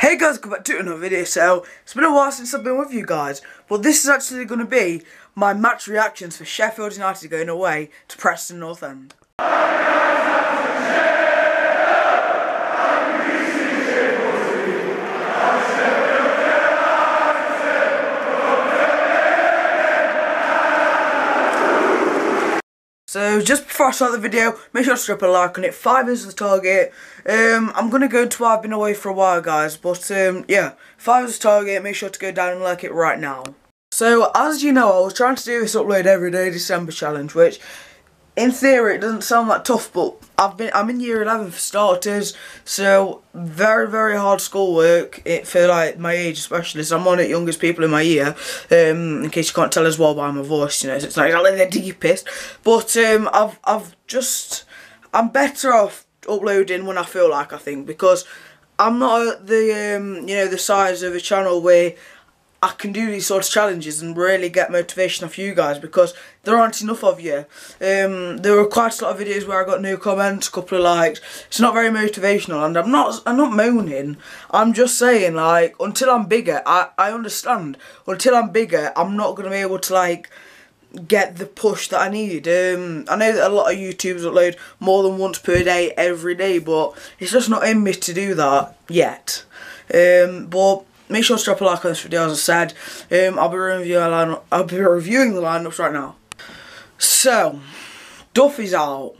Hey guys, welcome back to another video. So, it's been a while since I've been with you guys, but this is actually going to be my match reactions for Sheffield United going away to Preston North End. So just before I start the video, make sure to drop a like on it. 5 is the target. I'm going to go to where I've been away for a while, guys. But yeah, 5 is the target. Make sure to go down and like it right now. So as you know, I was trying to do this upload every day December challenge, which in theory it doesn't sound that tough, but I'm in year 11 for starters, so very hard schoolwork for like my age especially. So I'm one of the youngest people in my year, in case you can't tell as well by my voice, you know, so it's not exactly the deepest. But I'm better off uploading when I feel like, I think, because I'm not the you know, the size of a channel where I can do these sort of challenges and really get motivation off you guys, because there aren't enough of you. There were quite a lot of videos where I got no comments, a couple of likes. It's not very motivational, and I'm not moaning. I'm just saying, like, until I'm bigger, I understand. Until I'm bigger, I'm not going to be able to, like, get the push that I need. I know that a lot of YouTubers upload more than once per day, every day, but it's just not in me to do that yet. But make sure to drop a like on this video, as I said. I'll be reviewing the lineups right now. So, Duffy's out,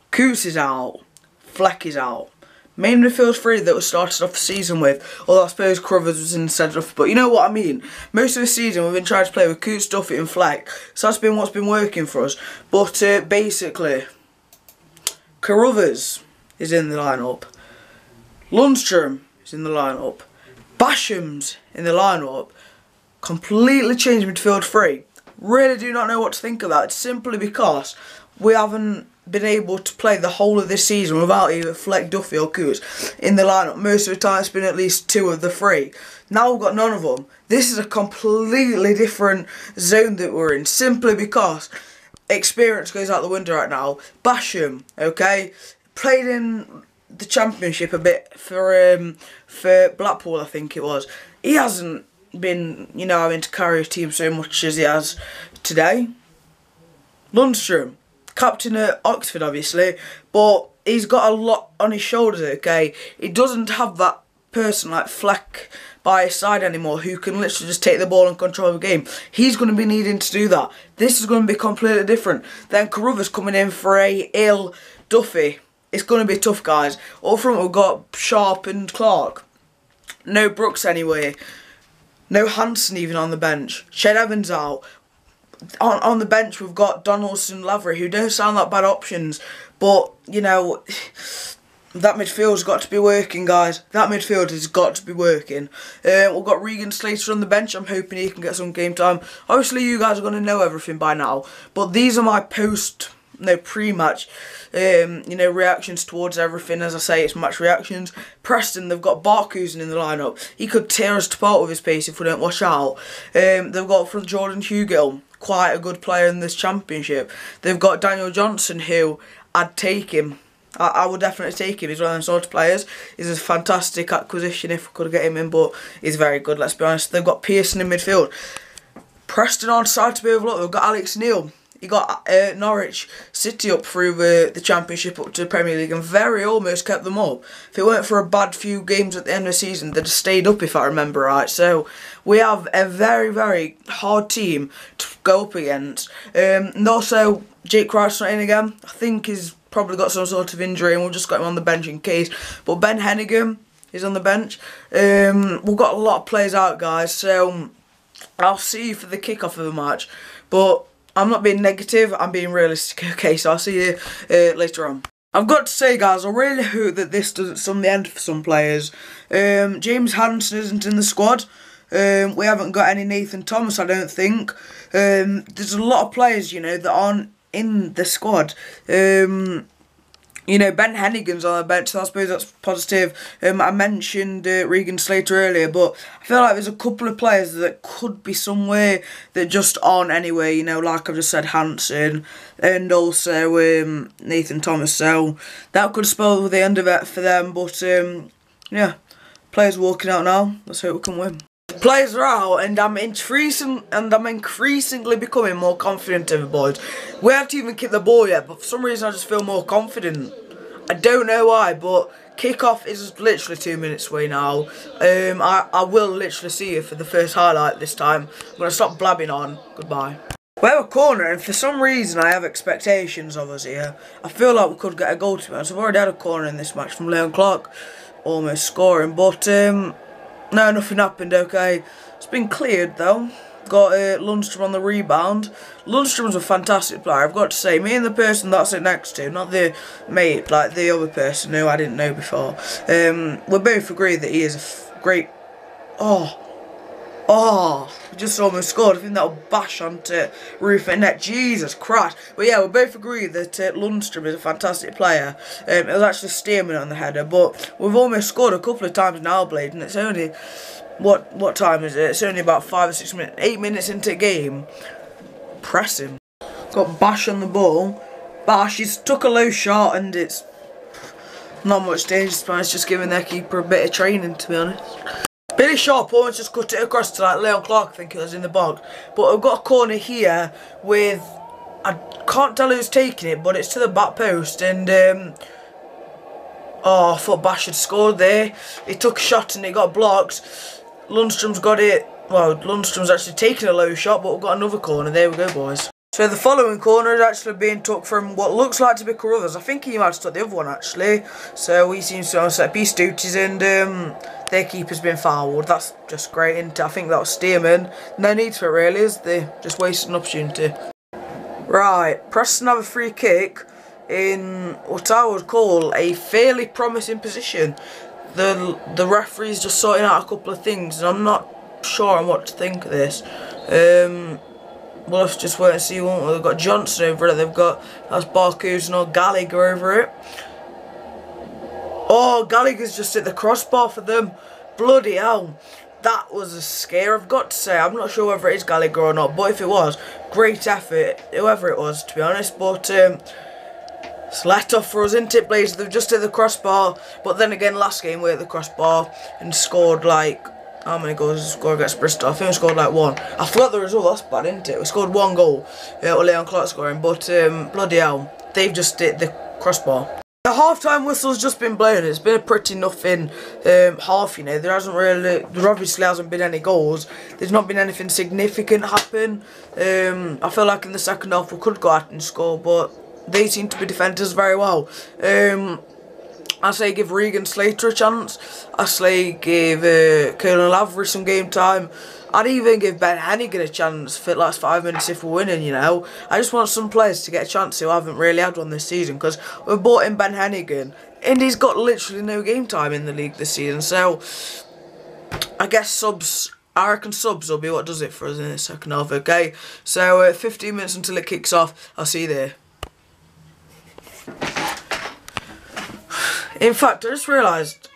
Coots is out, Fleck is out. Main midfield 3 that we started off the season with, although I suppose Crothers was instead of, but you know what I mean. Most of the season we've been trying to play with Coots, Duffy and Fleck, so that's been what's been working for us. But basically, Crothers is in the lineup, Lundstrom is in the lineup, Basham's in the lineup. Completely changed midfield 3. Really do not know what to think of that. It's simply because we haven't been able to play the whole of this season without either Fleck, Duffy or Coots in the lineup. Most of the time it's been at least 2 of the 3. Now we've got none of them. This is a completely different zone that we're in, simply because experience goes out the window right now. Basham, okay, played in the Championship a bit for Blackpool, I think it was. He hasn't been, you know, having to carry a team so much as he has today. Lundstrom, captain at Oxford, obviously, but he's got a lot on his shoulders, okay? He doesn't have that person like Fleck by his side anymore who can literally just take the ball and control the game. He's going to be needing to do that. This is going to be completely different. Then Crothers coming in for a ill Duffy. It's going to be tough, guys. Up front we've got Sharp and Clark. No Brooks anyway. No Hansen even on the bench. Shed Evans out. On the bench we've got Donaldson, Lavery, who don't sound like bad options, but you know, that midfield's got to be working, guys. That midfield has got to be working. We've got Regan Slater on the bench. I'm hoping he can get some game time. Obviously you guys are going to know everything by now, but these are my pre-match you know, reactions towards everything. As I say, it's match reactions. Preston, they've got Barkusen in the lineup. He could tear us apart with his pace if we don't watch out. They've got from Jordan Hugill, quite a good player in this Championship. They've got Daniel Johnson, who I'd take him. I would definitely take him. He's one of them sort of players. He's a fantastic acquisition if we could get him in, but he's very good, let's be honest. They've got Pearson in midfield. Preston on side to be overlooked. They've got Alex Neil. You got Norwich City up through the Championship up to the Premier League and very almost kept them up. If it weren't for a bad few games at the end of the season, they'd have stayed up if I remember right. So we have a very hard team to go up against. And also, Jake Christ's not in again. I think he's probably got some sort of injury and we've just got him on the bench in case. But Ben Hennigan is on the bench. We've got a lot of players out, guys. So I'll see you for the kickoff of the match. But I'm not being negative, I'm being realistic. Okay, so I'll see you later on. I've got to say, guys, I really hope that this doesn't sum the end for some players. James Hansen isn't in the squad. We haven't got any Nathan Thomas, I don't think. There's a lot of players, you know, that aren't in the squad. You know, Ben Hennigan's on the bench, so I suppose that's positive. I mentioned Regan Slater earlier, but I feel like there's a couple of players that could be somewhere that just aren't anyway. You know, like I've just said, Hansen and also Nathan Thomas. So that could spell the end of it for them. But yeah, Players walking out now. Let's hope we can win. The players are out, and I'm increasingly becoming more confident of it, boys. We haven't even kicked the ball yet, but for some reason I just feel more confident. I don't know why, but kick-off is literally 2 minutes away now. I will literally see you for the first highlight this time. I'm going to stop blabbing on. Goodbye. We have a corner, and for some reason I have expectations of us here. I feel like we could get a goal, to be honest. I've already had a corner in this match from Leon Clark, almost scoring, but no, nothing happened, okay. It's been cleared, though. Got Lundstrom on the rebound. Lundstrom's a fantastic player, I've got to say. Me and the person that's it next to, not the mate, like the other person who I didn't know before. We both agree that he is a great... we just almost scored. I think that'll bash onto roof and net. Jesus Christ. But yeah, we both agree that Lundstrom is a fantastic player. It was actually Stearman on the header, but we've almost scored a couple of times now, Blade, and it's only... What time is it? It's only about 5 or 6 minutes, 8 minutes into the game. Preston. Got Bash on the ball. Bash, he's took a low shot and it's not much danger, but it's just giving their keeper a bit of training, to be honest. Billy Sharp almost just cut it across to like Leon Clark, I think it was in the box. But I've got a corner here with, I can't tell who's taking it, but it's to the back post, and I thought Bash had scored there. He took a shot and it got blocked. Lundstrom's got it. Well, Lundstrom's actually taken a low shot, but we've got another corner. There we go, boys. So the following corner is actually being took from what looks like to be Carruthers. I think he might have took the other one, actually. So he seems to have set piece duties, and their keeper's been fouled. That's just great, isn't it? I think that was Stearman. No need for it, really, is there? Just wasted an opportunity. Right, Preston have a free kick in what I would call a fairly promising position. The referee's just sorting out a couple of things, and I'm not sure on what to think of this. We'll have to just wait and see, won't we? They've got Johnson over it, they've got, that's Barcus and Gallagher over it. Oh, Gallagher's just hit the crossbar for them. Bloody hell. That was a scare, I've got to say. I'm not sure whether it is Gallagher or not, but if it was, great effort, whoever it was, to be honest. But it's let off for us, isn't it, Blaze? They've just hit the crossbar, but then again, last game we hit the crossbar and scored like, how many goals did we score against Bristol? I think we scored like 1. I forgot the result, that's bad, isn't it? We scored 1 goal, with Leon Clark scoring, but bloody hell, they've just hit the crossbar. The half-time whistle's just been blown. It's been a pretty nothing half, you know. There obviously hasn't been any goals. There's not been anything significant happen. I feel like in the second half we could go out and score, but they seem to be defending us very well. I say give Regan Slater a chance. I say give Colin Lavery some game time. I'd even give Ben Hennigan a chance for the last 5 minutes if we're winning, you know. I just want some players to get a chance who haven't really had one this season, because we've bought in Ben Hennigan and he's got literally no game time in the league this season. So I guess I reckon subs will be what does it for us in the second half, okay? So 15 minutes until it kicks off. I'll see you there. In fact, I just realised,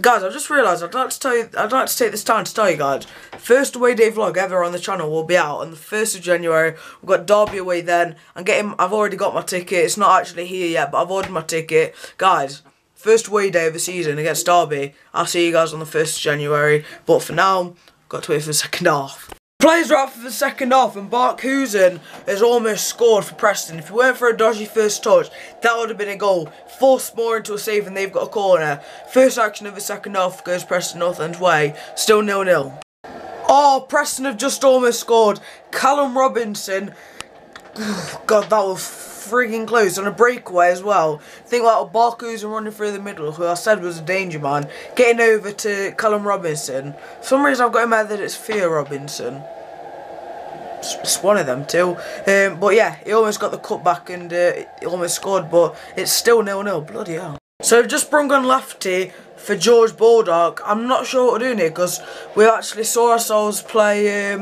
guys, I'd like to take this time to tell you guys, first away day vlog ever on the channel will be out on the 1st of January. We've got Derby away then. I've already got my ticket. It's not actually here yet, but I've ordered my ticket. Guys, first away day of the season against Derby. I'll see you guys on the 1st of January. But for now, got to wait for the second half. Players are out for the second half, and Barkhuizen has almost scored for Preston. If it weren't for a dodgy first touch, that would have been a goal. Forced more into a save, and they've got a corner. First action of the second half goes Preston North End's way. Still 0-0. Oh, Preston have just almost scored. Callum Robinson. God, that was frigging close. On a breakaway as well. Think like Barkhuizen running through the middle, who I said was a danger man. Getting over to Callum Robinson. For some reason I've got in my head that it's Theo Robinson. It's one of them too. But yeah, he almost got the cutback and he almost scored, but it's still 0-0. Bloody hell. So I've just brung on Lafty for George Baldock. I'm not sure what we're doing here, because we actually saw ourselves play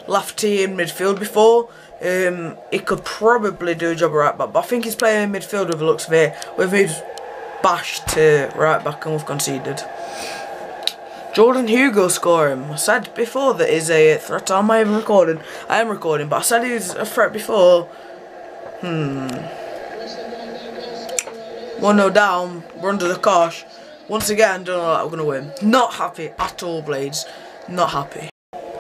Lafty in midfield before. He could probably do a job at right back, but I think he's playing in midfield with the looks of it. We've moved Bash to right back and we've conceded. Jordan Hugo scoring. I said before that he's a threat. Am I even recording? I am recording, but I said he was a threat before. 1-0 down. We're under the cosh. Once again, don't know that we're going to win. Not happy at all, Blades. Not happy.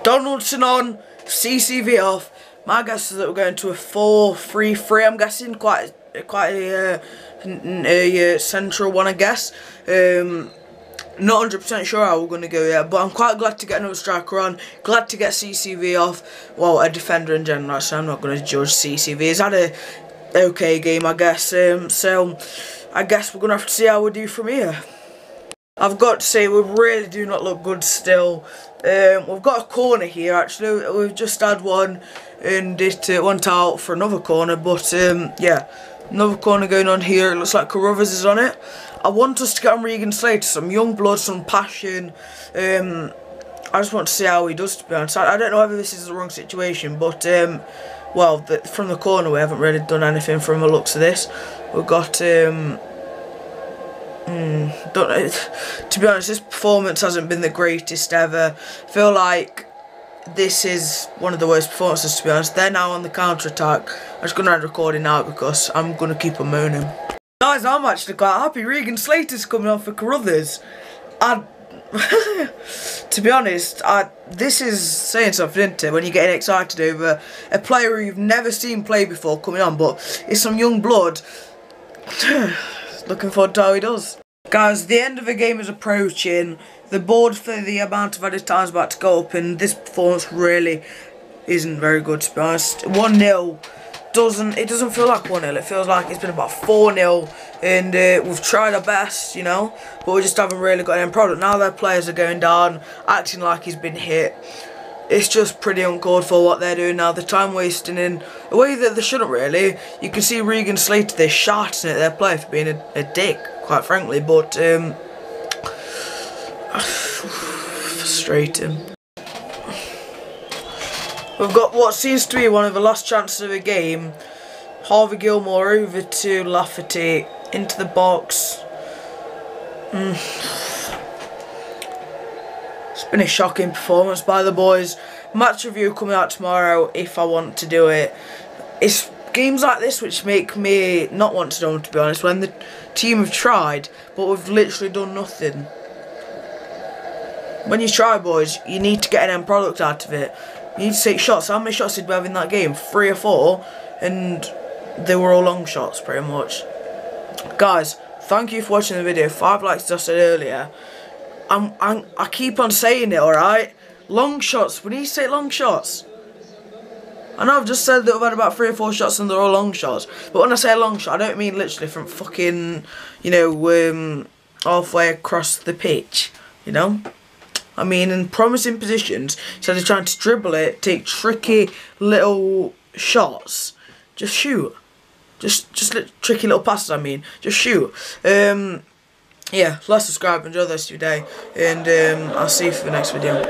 Donaldson on, CCV off. My guess is that we're going to a 4-3-3. I'm guessing quite a central one, I guess. Not 100% sure how we're going to go yet, but I'm quite glad to get another striker on. Glad to get CCV off. Well, a defender in general, so I'm not going to judge CCV. He's had a okay game, I guess. So I guess we're going to have to see how we do from here. I've got to say, we really do not look good still. We've got a corner here, actually. We've just had one, and it went out for another corner. But, yeah, another corner going on here. It looks like Carruthers is on it. I want us to get on Regan Slater, some young blood, some passion. I just want to see how he does, to be honest. I don't know whether this is the wrong situation, but, well, from the corner we haven't really done anything from the looks of this. We've got, don't know, to be honest, this performance hasn't been the greatest ever. I feel like this is one of the worst performances, to be honest. They're now on the counter-attack. I'm just going to end recording now because I'm going to keep on moaning. Guys, I'm actually quite happy. Regan Slater's coming on for Carruthers. To be honest, this is saying something, isn't it? When you're getting excited over a player who you've never seen play before coming on, but it's some young blood. Looking forward to how he does. Guys, the end of the game is approaching. The board for the amount of added time is about to go up, and this performance really isn't very good, to be honest. 1-0. It doesn't feel like 1-0, it feels like it's been about 4-0, and we've tried our best, you know, but we just haven't really got any product. Now their players are going down, acting like he's been hit. It's just pretty uncalled for what they're doing now. They're time wasting in a way that they shouldn't really. You can see Regan Slater, they're shouting at their player for being a dick, quite frankly, but frustrating. We've got what seems to be one of the last chances of the game. Harvey Gilmore over to Lafferty, into the box. It's been a shocking performance by the boys. Match review coming out tomorrow if I want to do it. It's games like this which make me not want to do them, to be honest, when the team have tried, but we've literally done nothing. When you try, boys, you need to get an end product out of it. You need to take shots. How many shots did we have in that game? 3 or 4, and they were all long shots, pretty much. Guys, thank you for watching the video. 5 likes, as I said earlier. I keep on saying it, alright? Long shots. We need to take long shots. I know I've just said that we've had about 3 or 4 shots and they're all long shots. But when I say a long shot, I don't mean literally from fucking, you know, halfway across the pitch, you know? I mean, in promising positions, instead of trying to dribble it, take tricky little shots, just shoot. Just tricky little passes, I mean. Just shoot. Yeah, like, subscribe, enjoy the rest of your day, and I'll see you for the next video.